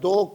2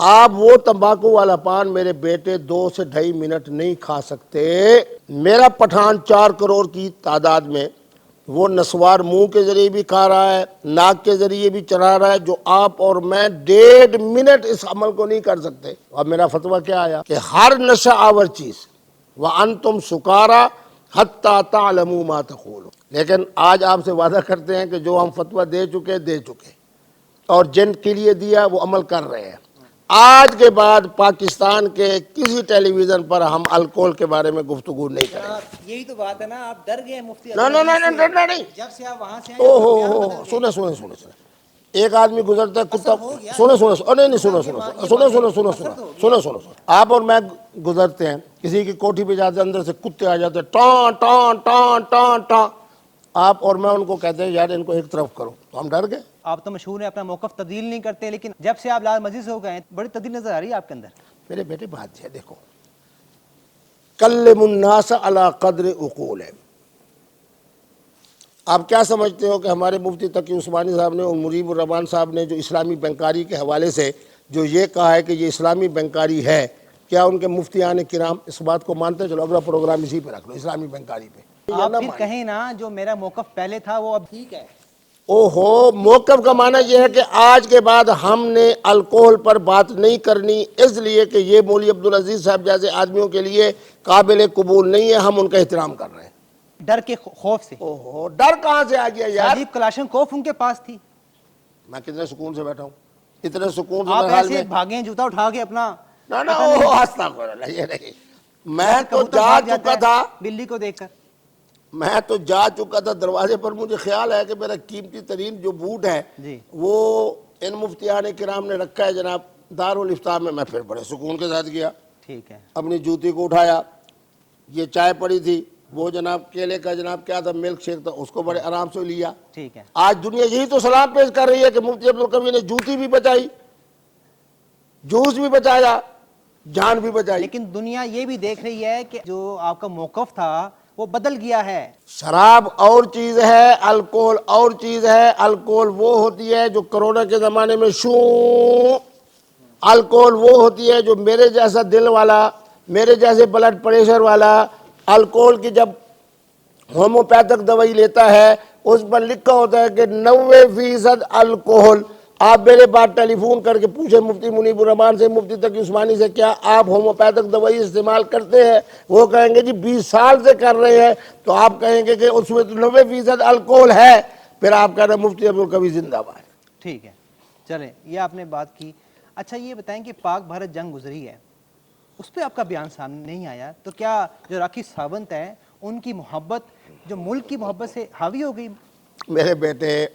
آپ وہ تمباکو والا پان میرے بیٹے 2 سے 2.5 منٹ نہیں کھا سکتے. میرا پٹھان 4 کروڑ کی تعداد میں وہ نسوار منہ کے ذریعے بھی کھا رہا ہے, ناک کے ذریعے بھی چڑھا رہا ہے, جو آپ اور میں 1.5 منٹ اس عمل کو نہیں کر سکتے. اب میرا فتویٰ کیا آیا کہ ہر نشہ آور چیز وَأَنْتُمْ سُكَارَىٰ حَتَّىٰ تَعْلَمُوا مَا تَقُولُونَ. لیکن آج آپ سے وعدہ کرتے ہیں کہ جو ہم فتویٰ دے چکے اور جن کے لیے دیا وہ عمل کر رہے ہیں. آج کے بعد پاکستان کے کسی ٹیلی ویژن پر ہم الکوہل کے بارے میں گفتگو نہیں کریں گے. یہی تو بات ہے نا, آپ ڈر گئے مفتی نہیں. جب سے آپ وہاں سے سنیں. ایک آدمی گزرتا ہے کتا, سنو. آپ اور میں گزرتے ہیں, کسی کی کوٹھی پہ جاتے ہیں, اندر سے کتے آ جاتے ہیں, ٹان ٹان ٹان ٹان ٹان. آپ اور میں ان کو کہتے ہیں یار ان کو ایک طرف کرو, تو ہم ڈر گئے. آپ تو مشہور ہیں اپنا موقف تبدیل نہیں کرتے, لیکن جب سے آپ لال مسجد سے ہو گئے ہیں بڑی تبدیلی نظر آ رہی ہے آپ کے اندر. میرے بیٹے بات ہے, دیکھو کلم الناس علی قدر عقولہم. آپ کیا سمجھتے ہو کہ ہمارے مفتی تقی عثمانی صاحب نے اور مریب الرحمان صاحب نے جو اسلامی بینکاری کے حوالے سے جو یہ کہا ہے کہ یہ اسلامی بینکاری ہے, کیا ان کے مفتیان کرام اس بات کو مانتے؟ چلو اگلا پروگرام اسی پہ رکھ لو, اسلامی بینکاری پہ. آپ پھر کہیں نا جو میرا موقف پہلے تھا وہ اب ٹھیک ہے. اوہو, موقف کا معنی یہ ہے کہ آج کے بعد ہم نے الکوہل پر بات نہیں کرنی, اس لیے کہ یہ مولوی عبدالعزیز صاحب جیسے آدمیوں کے لیے قابل قبول نہیں ہے. ہم ان کا احترام کر رہے ہیں ڈر کے خوف سے. اوہو, ڈر کہاں سے آ گیا یار؟ عجیب کلاشنکوف ان کے پاس تھی. میں کتنے سکون سے بیٹھا ہوں, اتنے سکون سے. آپ ایسے بھاگیں جوتا اٹھا کے اپنا. میں تو جا چکا تھا, بلی کو دیکھ کر میں تو جا چکا تھا دروازے پر. مجھے خیال ہے کہ میرا قیمتی ترین جو بوٹ ہے وہ ان مفتیان کرام نے رکھا ہے جناب دارالفتاح میں. میں پھر بڑے سکون کے ساتھ گیا, ٹھیک ہے, اپنی جوتی کو اٹھایا, یہ چائے پڑی تھی, وہ جناب کیلے کا جناب کیا تھا ملک شیک تھا, اس کو بڑے آرام سے لیا. ٹھیک ہے. آج دنیا یہی تو سلام پیش کر رہی ہے کہ مفتی عبدالقوی نے جوتی بھی بچائی, جوس بھی بچایا, جان بھی بچائی. لیکن دنیا یہ بھی دیکھ رہی ہے کہ جو آپ کا موقف تھا وہ بدل گیا ہے. شراب اور چیز ہے, الکوہل اور چیز ہے. الکوہل وہ ہوتی ہے جو کرونا کے زمانے میں الکوہل وہ ہوتی ہے جو میرے جیسا دل والا, میرے جیسے بلڈ پریشر والا الکوہل کی جب ہومیوپیتھک دوائی لیتا ہے اس پر لکھا ہوتا ہے کہ 90% الکوہل. آپ میرے بعد ٹیلی فون کر کے پوچھیں مفتی منیب الرحمان سے, مفتی تقی عثمانی سے, کیا آپ ہومیوپیتھک دوائی استعمال کرتے ہیں؟ وہ کہیں گے جی 20 سال سے کر رہے ہیں. تو آپ کہیں گے کہ اس میں 90% الکوہل ہے, پھر آپ کہہ رہے ہیں مفتی عبدالقوی زندہ باد. ٹھیک ہے, چلیں یہ آپ نے بات کی. اچھا یہ بتائیں کہ پاک بھارت جنگ گزری ہے, اس پہ آپ کا بیان سامنے نہیں آیا, تو کیا جو راکھی ساونت ہے ان کی محبت جو ملک کی محبت سے حاوی ہو گئی؟ میرے بیٹے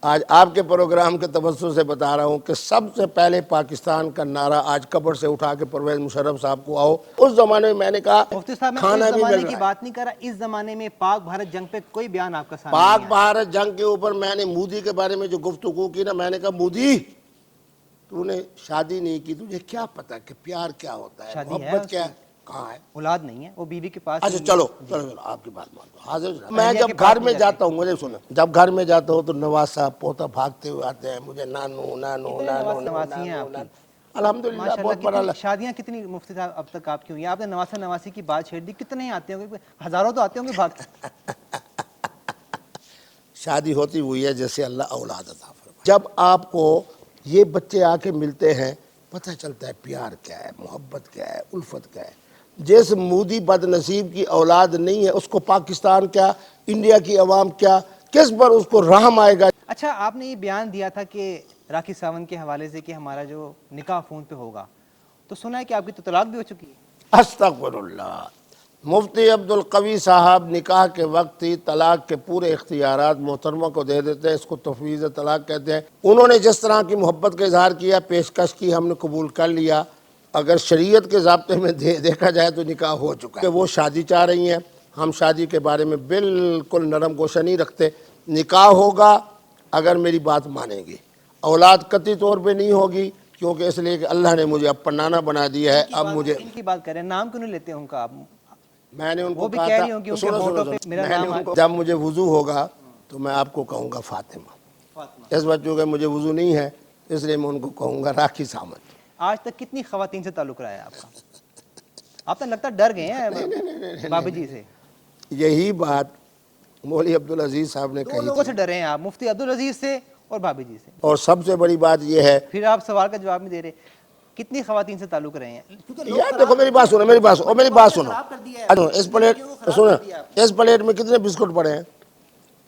آج آپ کے پروگرام کے توسط سے بتا رہا ہوں کہ سب سے پہلے پاکستان کا نعرہ آج قبر سے اٹھا کے پرویز مشرف صاحب کو آؤ. اس زمانے میں نے کہا مفتی صاحب میں کھانا اس بھی زمانے مل کی رہا ہے. بات نہیں کر رہا, اس زمانے میں پاک بھارت جنگ پہ کوئی بیان آپ کا سامنے پاک نہیں آیا. بھارت جنگ کے اوپر میں نے مودی کے بارے میں جو گفتگو کی نا, میں نے کہا مودی تو نے شادی نہیں کی, تجھے کیا پتا کہ پیار کیا ہوتا ہے, محبت کیا ہے, کہاں ہے؟ اولاد نہیں ہے, وہ بیوی کے پاس. اچھا چلو آپ کی بات مان لو, حاضر. میں جب گھر میں جاتا ہوں, مجھے سنیں, جب گھر میں جاتا ہوں تو نواز صاحب پوتا بھاگتے ہوئے آتے ہیں, مجھے نانو نانو نانو نواسی ہیں آپ کی, الحمدللہ بہت بڑا. شادیاں کتنی مفتی صاحب اب تک آپ کی ہوئی ہیں؟ آپ نے نواسہ نواسی کی بات چھیڑ دی, کتنے آتے ہوں گے؟ ہزاروں تو آتے ہوں گے بھاگ. شادی ہوتی ہوئی ہے جیسے اللہ اولاد عطا فرمائے. جب آپ کو یہ بچے آ کے ملتے ہیں پتہ چلتا ہے پیار کیا ہے, محبت کیا ہے, الفت کیا ہے. جس مودی بد نصیب کی اولاد نہیں ہے اس کو پاکستان کیا, انڈیا کی عوام کیا, کس پر اس کو رحم آئے گا؟ اچھا آپ نے یہ بیان دیا تھا کہ راکھی ساونت کے حوالے سے کہ ہمارا جو نکاح فون پہ ہوگا, تو سنا ہے کہ آپ کی تو طلاق بھی ہو چکی ہے. استغفر اللہ. مفتی عبدالقوی صاحب نکاح کے وقت ہی طلاق کے پورے اختیارات محترمہ کو دے دیتے ہیں, اس کو تفویض طلاق کہتے ہیں. انہوں نے جس طرح کی محبت کا اظہار کیا, پیشکش کی, ہم نے قبول کر لیا. اگر شریعت کے ضابطے میں دیکھا جائے تو نکاح ہو چکا ہے. کہ وہ شادی چاہ رہی ہیں, ہم شادی کے بارے میں بالکل نرم گوشہ نہیں رکھتے. نکاح ہوگا اگر میری بات مانیں گی, اولاد قطعی طور پہ نہیں ہوگی, کیونکہ اس لیے کہ اللہ نے مجھے اب نانا بنا دیا ہے. اب مجھے ان کی بات کریں, نام کیوں نہیں لیتے ان کا آپ؟ میں نے ان کو کہا تھا جب مجھے وضو ہوگا تو میں آپ کو کہوں گا فاطمہ. اس بچوں کا مجھے وضو نہیں ہے اس لیے میں ان کو کہوں گا راکھی ساونت. آج تک کتنی خواتین سے تعلق رہا ہے آپ کا؟ آپ تو لگتا ڈر گئے ہیں بابی جی سے. یہی بات مولوی عبدالعزیز صاحب نے دو کہی لوگوں تھی. سے ڈرے ہیں آپ, مفتی عبدالعزیز سے اور بابی جی سے. اور سب سے بڑی بات یہ ہے, پھر آپ سوال کا جواب نہیں دے رہے, کتنی خواتین سے تعلق رہے ہیں؟ یار دیکھو میری بات سنو, میری بات سنو, میری بات سنو. اس پلیٹ سنو, اس پلیٹ میں کتنے بسکٹ پڑے ہیں,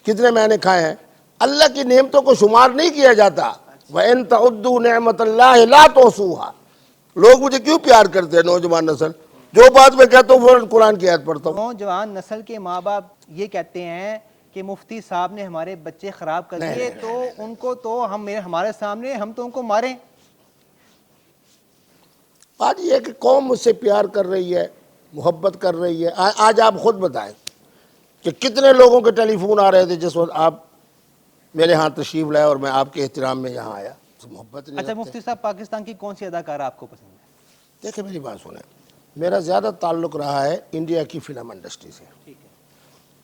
کتنے میں نے کھائے ہیں. اللہ کی نعمتوں کو شمار نہیں کیا جاتا. وَإِن تَعُدُّوا نِعْمَةَ اللَّهِ لَا تُحْصُوهَا. لوگ مجھے کیوں پیار کرتے ہیں نوجوان نسل, جو بات میں کہتا ہوں فوراً قرآن کی آیت پڑھتا ہوں. نوجوان نسل کے ماں باپ یہ کہتے ہیں کہ مفتی صاحب نے ہمارے بچے خراب کر دیے, تو ان کو تو ہمارے سامنے ہم تو ان کو ماریں. آج یہ کہ قوم مجھ سے پیار کر رہی ہے, محبت کر رہی ہے. آج آپ خود بتائیں کہ کتنے لوگوں کے ٹیلی فون آ رہے تھے جس وقت آپ میرے ہاں تشریف لائے اور میں آپ کے احترام میں یہاں آیا. محبت نہیں اچھا رکھتے. مفتی صاحب, پاکستان کی کون سی اداکارہ آپ کو پسند ہے؟ دیکھیں میری بات سنیں, میرا زیادہ تعلق رہا ہے انڈیا کی فلم انڈسٹری سے.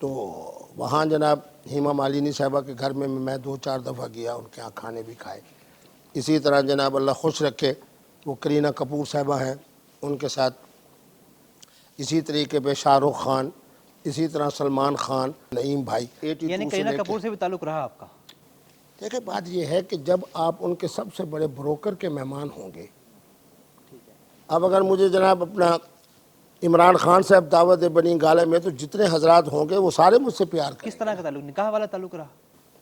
تو وہاں جناب ہیما مالنی صاحبہ کے گھر میں 2-4 دفعہ گیا, ان کے ہاں کھانے بھی کھائے. اسی طرح جناب اللہ خوش رکھے وہ کرینہ کپور صاحبہ ہیں, ان کے ساتھ اسی طریقے پہ شاہ رخ خان, اسی طرح سلمان خان, نعیم بھائی. یعنی کرینہ کپور سے بھی تعلق رہا آپ کا؟ دیکھیں بات یہ ہے کہ جب آپ ان کے سب سے بڑے بروکر کے مہمان ہوں گے, اب اگر مجھے جناب اپنا عمران خان صاحب دعوت بنی گالے میں, تو جتنے حضرات ہوں گے وہ سارے مجھ سے پیار کریں. کس طرح کا تعلق, نکاح والا تعلق رہا؟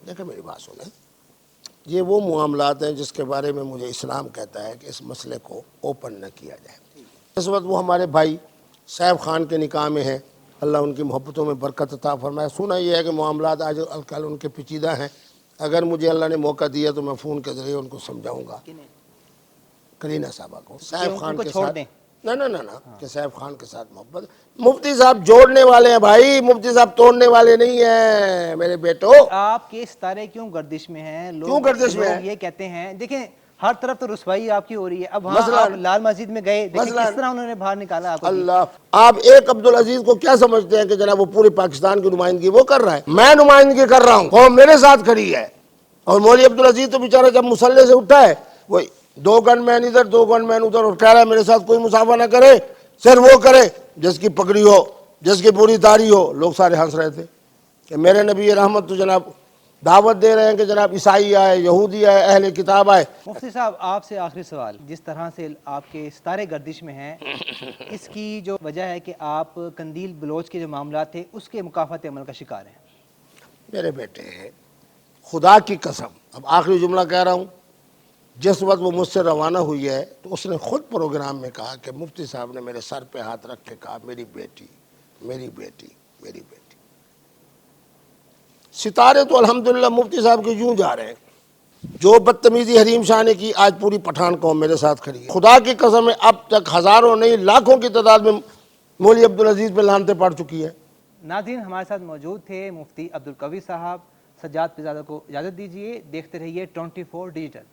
دیکھیں میری بات سنیں, یہ وہ معاملات ہیں جس کے بارے میں مجھے اسلام کہتا ہے کہ اس مسئلے کو اوپن نہ کیا جائے. اس وقت وہ ہمارے بھائی سیف خان کے نکاح میں ہیں, اللہ ان کی محبتوں میں برکت عطا فرمائے. سنا یہ ہے کہ معاملات آج کل ان کے پیچیدہ ہیں. اگر مجھے اللہ نے موقع دیا تو میں فون کے ذریعے ان کو سمجھاؤں گا, کرینہ صاحبہ کو, سیف خان کے ساتھ. نہ کہ سیف خان کے ساتھ محبت. مفتی صاحب جوڑنے والے ہیں بھائی, مفتی صاحب توڑنے والے نہیں ہیں میرے بیٹو. آپ کے ستارے کیوں گردش میں ہیں؟ کیوں گردش میں ہیں؟ یہ کہتے ہیں, دیکھیں ہر طرف تو رسوائی آپ کی ہو رہی ہے. اب وہاں آپ لال مسجد میں گئے, دیکھیں کس طرح انہوں نے باہر نکالا آپ کو. اللہ, آپ ایک عبدالعزیز کو کیا سمجھتے ہیں کہ جناب وہ پورے پاکستان کی نمائندگی وہ کر رہا ہے؟ میں نمائندگی کر رہا ہوں, قوم میرے ساتھ کھڑی ہے. اور مولوی عبدالعزیز تو بیچارہ جب مسلح سے اٹھا ہے, وہ 2 گن مین ادھر 2 گن مین ادھر, اور کہہ رہا ہے میرے ساتھ کوئی مسافہ نہ کرے, صرف وہ کرے جس کی پگڑی ہو, جس کی پوری داڑھی ہو. لوگ سارے ہنس رہے تھے کہ میرے نبی رحمت تو جناب دعوت دے رہے ہیں کہ جناب عیسائی آئے, یہودی آئے, اہل کتاب آئے. مفتی صاحب آپ سے آخری سوال, جس طرح سے آپ کے ستارے گردش میں ہیں, اس کی جو وجہ ہے کہ آپ قندیل بلوچ کے جو معاملات تھے اس کے مکافات عمل کا شکار ہیں. میرے بیٹے خدا کی قسم, اب آخری جملہ کہہ رہا ہوں, جس وقت وہ مجھ سے روانہ ہوئی ہے تو اس نے خود پروگرام میں کہا کہ مفتی صاحب نے میرے سر پہ ہاتھ رکھ کے کہا میری بیٹی, میری بیٹی, میری بیٹی. ستارے تو الحمدللہ مفتی صاحب کے یوں جا رہے ہیں. جو بدتمیزی حریم شاہ نے کی, آج پوری پٹھان قوم میرے ساتھ کھڑی ہے. خدا کی قسم ہے اب تک ہزاروں نہیں لاکھوں کی تعداد میں مولوی عبدالعزیز پہ لعنتیں پڑ چکی ہے. ناظرین ہمارے ساتھ موجود تھے مفتی عبدالقوی صاحب. سجاد پیرزادہ کو اجازت دیجیے, دیکھتے رہیے 24 ڈیجیٹل.